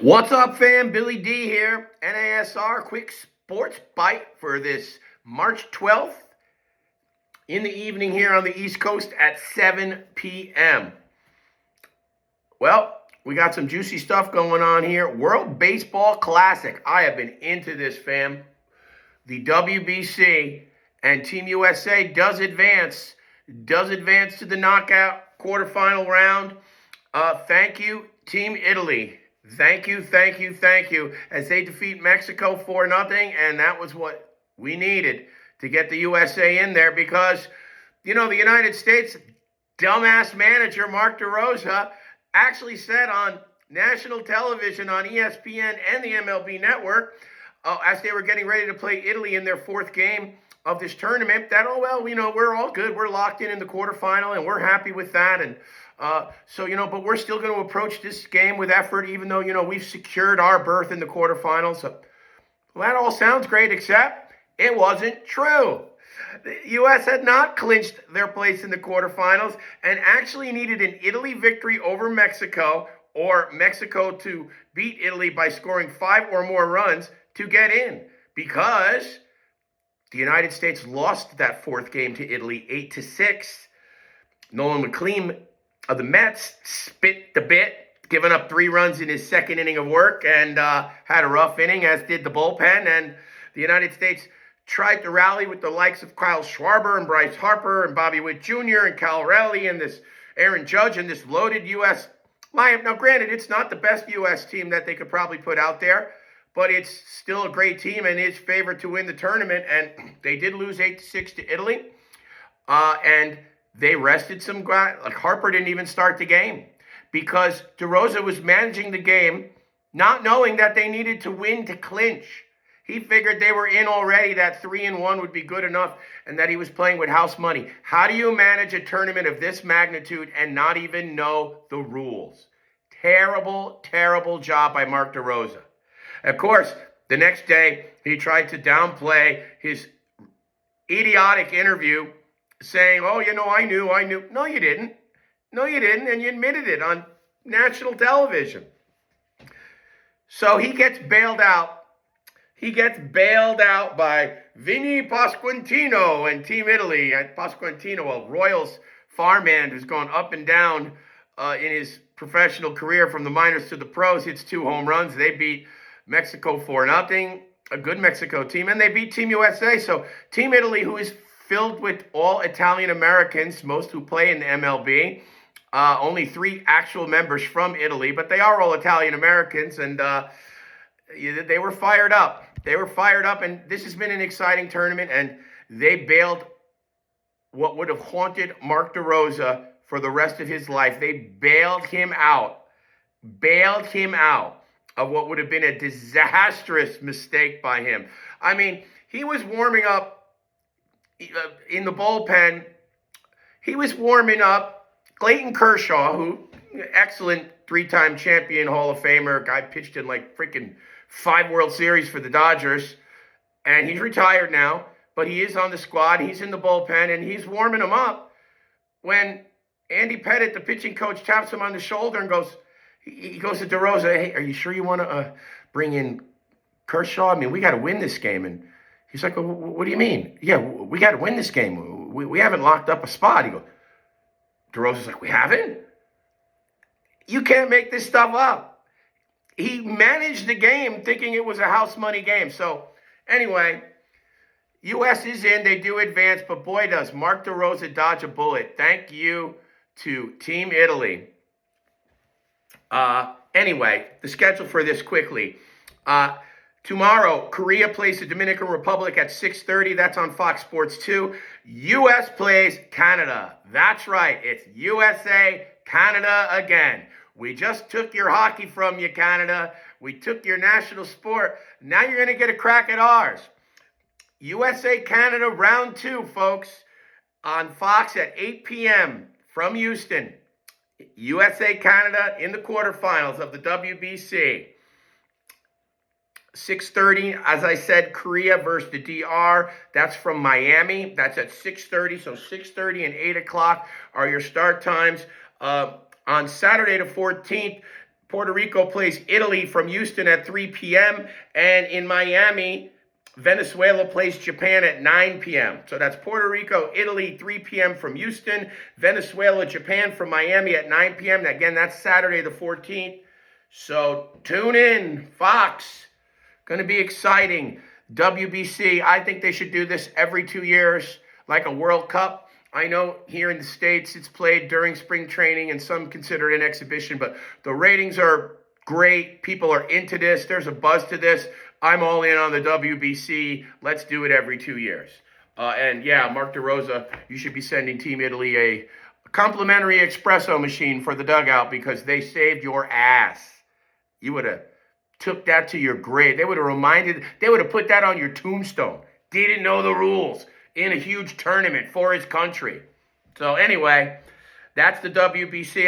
What's up, fam? Billy D here. NASR quick sports bite for this March 12th in the evening here on the East Coast at 7 p.m. Well, we got some juicy stuff going on here. World Baseball Classic. I have been into this, fam. The WBC and Team USA does advance to the knockout quarterfinal round. Thank you, Team Italy. Thank you, as they defeat Mexico 4-0, and that was what we needed to get the USA in there because, the United States dumbass manager Mark DeRosa actually said on national television on ESPN and the MLB network, as they were getting ready to play Italy in their fourth game of this tournament, that, we're all good. We're locked in the quarterfinal, and we're happy with that, and but we're still going to approach this game with effort, even though, we've secured our berth in the quarterfinals. So, well, that all sounds great, except it wasn't true. The U.S. had not clinched their place in the quarterfinals and actually needed an Italy victory over Mexico or Mexico to beat Italy by scoring 5 or more runs to get in, because the United States lost that fourth game to Italy 8-6. Nolan McLean of the Mets spit the bit, giving up 3 runs in his second inning of work, and had a rough inning, as did the bullpen. And the United States tried to rally with the likes of Kyle Schwarber and Bryce Harper and Bobby Witt Jr. and Cal Raleigh and this Aaron Judge and this loaded U.S. lineup. Now, granted, it's not the best U.S. team that they could probably put out there, but it's still a great team and is favored to win the tournament. And they did lose 8-6 to Italy. And they rested some guys. Like Harper didn't even start the game because DeRosa was managing the game, not knowing that they needed to win to clinch. He figured they were in already, that 3-1 would be good enough, and that he was playing with house money. How do you manage a tournament of this magnitude and not even know the rules? Terrible, terrible job by Mark DeRosa. Of course, the next day, he tried to downplay his idiotic interview, saying, I knew. No, you didn't. And you admitted it on national television. So he gets bailed out. He gets bailed out by Vinny Pasquantino and Team Italy. Pasquantino, a Royals farmhand who's gone up and down in his professional career from the minors to the pros, hits 2 home runs. They beat Mexico 4-0, a good Mexico team, and they beat Team USA. So Team Italy, who is filled with all Italian Americans, most who play in the MLB. Only 3 actual members from Italy, but they are all Italian Americans, and they were fired up. And this has been an exciting tournament, and they bailed what would have haunted Mark DeRosa for the rest of his life. They bailed him out of what would have been a disastrous mistake by him. I mean, he was warming up in the bullpen. He was warming up Clayton Kershaw, who, excellent 3-time champion, Hall of Famer, guy pitched in like freaking 5 World Series for the Dodgers, and he's retired now, but he is on the squad. He's in the bullpen, and he's warming him up when Andy Pettitte, the pitching coach, taps him on the shoulder and he goes to DeRosa, hey, are you sure you want to bring in Kershaw? I mean, we got to win this game. And he's like, well, what do you mean? Yeah, we got to win this game. We haven't locked up a spot. He goes, DeRosa's like, we haven't? You can't make this stuff up. He managed the game thinking it was a house money game. So anyway, U.S. is in. They do advance, but boy, does Mark DeRosa dodge a bullet. Thank you to Team Italy. Anyway, the schedule for this quickly. Tomorrow, Korea plays the Dominican Republic at 6:30. That's on Fox Sports 2. U.S. plays Canada. That's right. It's USA, Canada again. We just took your hockey from you, Canada. We took your national sport. Now you're going to get a crack at ours. USA, Canada, round 2, folks, on Fox at 8 p.m. from Houston. USA, Canada in the quarterfinals of the WBC. 6:30, as I said, Korea versus the DR. That's from Miami. That's at 6:30. So 6:30 and 8 o'clock are your start times. On Saturday the 14th, Puerto Rico plays Italy from Houston at 3 p.m. And in Miami, Venezuela plays Japan at 9 p.m. So that's Puerto Rico, Italy, 3 p.m. from Houston. Venezuela, Japan from Miami at 9 p.m. Again, that's Saturday the 14th. So tune in, Fox. Going to be exciting. WBC, I think they should do this every 2 years, like a World Cup. I know here in the States it's played during spring training and some consider it an exhibition, but the ratings are great. People are into this. There's a buzz to this. I'm all in on the WBC. Let's do it every 2 years. And yeah, Mark DeRosa, you should be sending Team Italy a complimentary espresso machine for the dugout because they saved your ass. You would have took that to your grave. They would have put that on your tombstone. Didn't know the rules in a huge tournament for his country. So anyway, that's the WBC.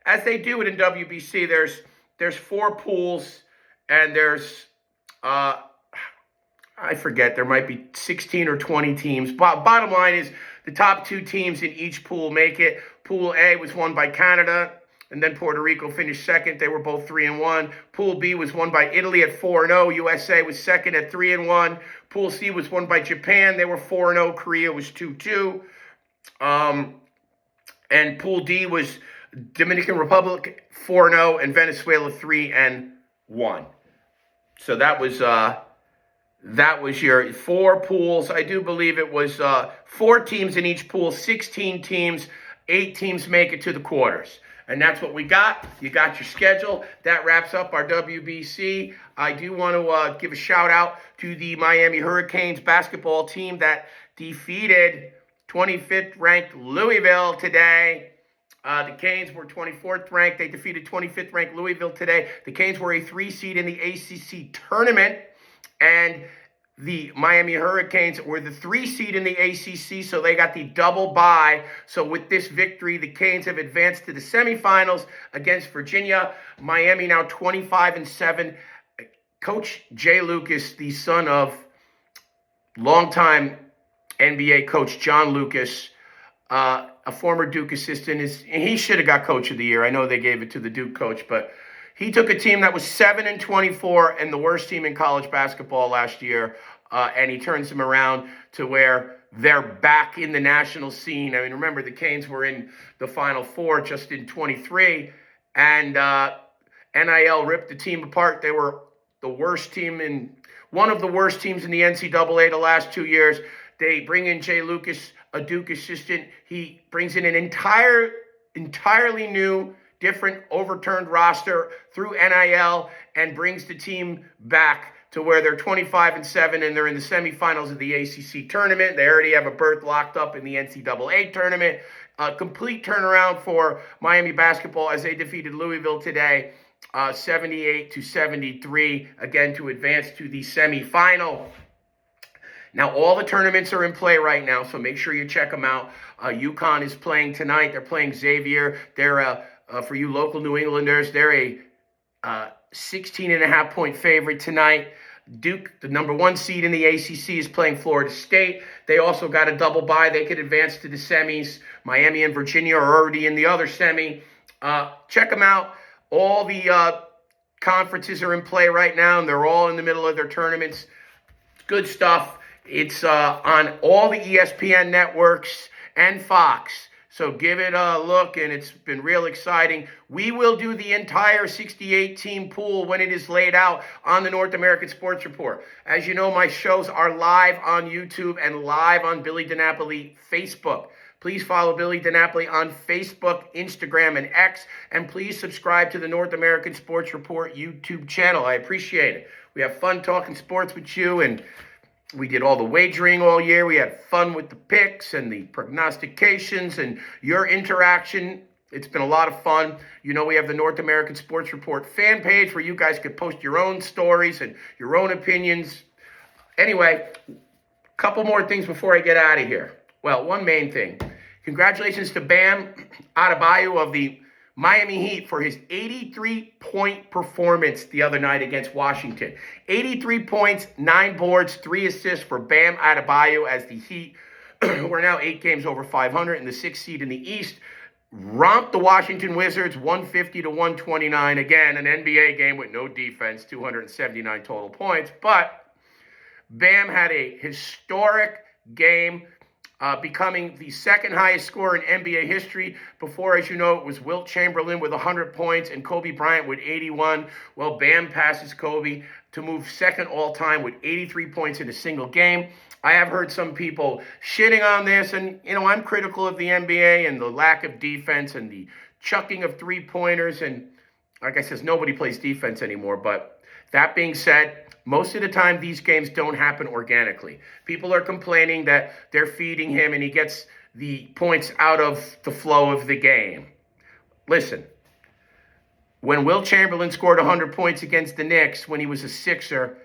As they do it in WBC, there's 4 pools, and there's I forget, there might be 16 or 20 teams. Bottom line is the top 2 teams in each pool make it. Pool A was won by Canada, and then Puerto Rico finished second. They were both 3-1. Pool B was won by Italy at 4-0. USA was second at 3-1. Pool C was won by Japan. They were 4-0. Korea was 2-2. And Pool D was Dominican Republic 4-0 and Venezuela 3-1. So that was your 4 pools. I do believe it was 4 teams in each pool, 16 teams, 8 teams make it to the quarters. And that's what we got. You got your schedule. That wraps up our WBC. I do want to give a shout out to the Miami Hurricanes basketball team that defeated 25th ranked Louisville today. The Canes were 24th ranked. They defeated 25th ranked Louisville today. The Canes were a 3 seed in the ACC tournament, and the Miami Hurricanes were the 3 seed in the ACC, so they got the double bye. So with this victory, the Canes have advanced to the semifinals against Virginia. Miami now 25-7. Coach Jay Lucas, the son of longtime NBA coach John Lucas, a former Duke assistant, he should have got Coach of the Year. I know they gave it to the Duke coach, but he took a team that was 7-24 and the worst team in college basketball last year, and he turns them around to where they're back in the national scene. I mean, remember, the Canes were in the Final Four just in 23, and NIL ripped the team apart. They were the worst team one of the worst teams in the NCAA the last 2 years. They bring in Jay Lucas, a Duke assistant. He brings in an entirely new, different, overturned roster through NIL and brings the team back to where they're 25-7 and they're in the semifinals of the ACC tournament. They already have a berth locked up in the NCAA tournament. A complete turnaround for Miami basketball as they defeated Louisville today, 78-73, again to advance to the semifinal. Now, all the tournaments are in play right now, so make sure you check them out. UConn is playing tonight. They're playing Xavier. They're, for you local New Englanders, they're a 16.5-point favorite tonight. Duke, the number 1 seed in the ACC, is playing Florida State. They also got a double bye. They could advance to the semis. Miami and Virginia are already in the other semi. Check them out. All the conferences are in play right now, and they're all in the middle of their tournaments. Good stuff. It's on all the ESPN networks and Fox. So give it a look, and it's been real exciting. We will do the entire 68-team pool when it is laid out on the North American Sports Report. As you know, my shows are live on YouTube and live on Billy DiNapoli Facebook. Please follow Billy DiNapoli on Facebook, Instagram, and X, and please subscribe to the North American Sports Report YouTube channel. I appreciate it. We have fun talking sports with you, and we did all the wagering all year. We had fun with the picks and the prognostications and your interaction. It's been a lot of fun. You know, we have the North American Sports Report fan page where you guys could post your own stories and your own opinions. Anyway, a couple more things before I get out of here. Well, one main thing. Congratulations to Bam Adebayo of the Miami Heat for his 83-point performance the other night against Washington. 83 points, 9 boards, 3 assists for Bam Adebayo as the Heat, who are now 8 games over 500 and the 6th seed in the East, romped the Washington Wizards 150 to 129. Again, an NBA game with no defense, 279 total points. But Bam had a historic game, becoming the second highest scorer in NBA history. Before, as you know, it was Wilt Chamberlain with 100 points and Kobe Bryant with 81. Well, Bam passes Kobe to move second all time with 83 points in a single game. I have heard some people shitting on this, and, I'm critical of the NBA and the lack of defense and the chucking of three-pointers. And like I said, nobody plays defense anymore. But that being said, most of the time, these games don't happen organically. People are complaining that they're feeding him and he gets the points out of the flow of the game. Listen, when Wilt Chamberlain scored 100 points against the Knicks when he was a Sixer,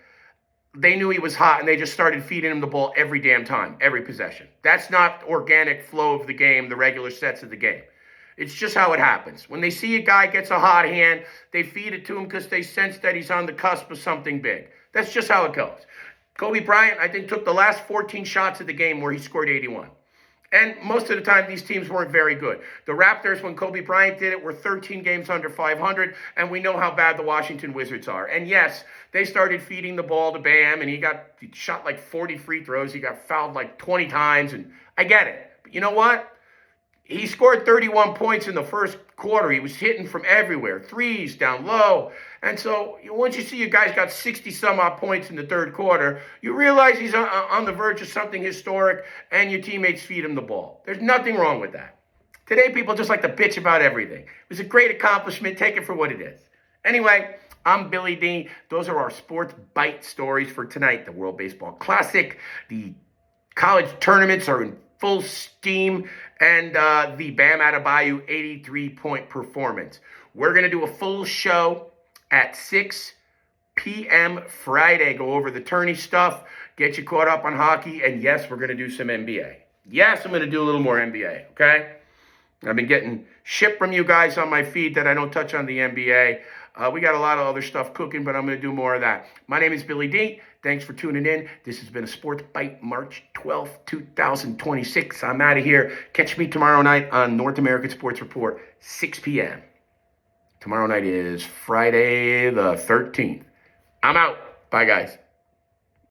they knew he was hot and they just started feeding him the ball every damn time, every possession. That's not organic flow of the game, the regular sets of the game. It's just how it happens. When they see a guy gets a hot hand, they feed it to him because they sense that he's on the cusp of something big. That's just how it goes. Kobe Bryant, I think, took the last 14 shots of the game where he scored 81. And most of the time, these teams weren't very good. The Raptors, when Kobe Bryant did it, were 13 games under 500, and we know how bad the Washington Wizards are. And yes, they started feeding the ball to Bam, and he shot like 40 free throws. He got fouled like 20 times, and I get it. But you know what? He scored 31 points in the first quarter. He was hitting from everywhere, threes, down low. And so once you see a guy's got 60-some-odd points in the third quarter, you realize he's on the verge of something historic, and your teammates feed him the ball. There's nothing wrong with that. Today, people just like to bitch about everything. It was a great accomplishment. Take it for what it is. Anyway, I'm Billy D. Those are our Sports Bite stories for tonight. The World Baseball Classic, the college tournaments are in full steam, and the Bam Adebayo 83-point performance. We're going to do a full show at 6 p.m. Friday. Go over the tourney stuff, get you caught up on hockey, and yes, we're going to do some NBA. Yes, I'm going to do a little more NBA, okay? I've been getting shit from you guys on my feed that I don't touch on the NBA. We got a lot of other stuff cooking, but I'm going to do more of that. My name is Billy D. Thanks for tuning in. This has been a Sports Bite, March 12th, 2026. I'm out of here. Catch me tomorrow night on North American Sports Report, 6 p.m. Tomorrow night is Friday the 13th. I'm out. Bye, guys.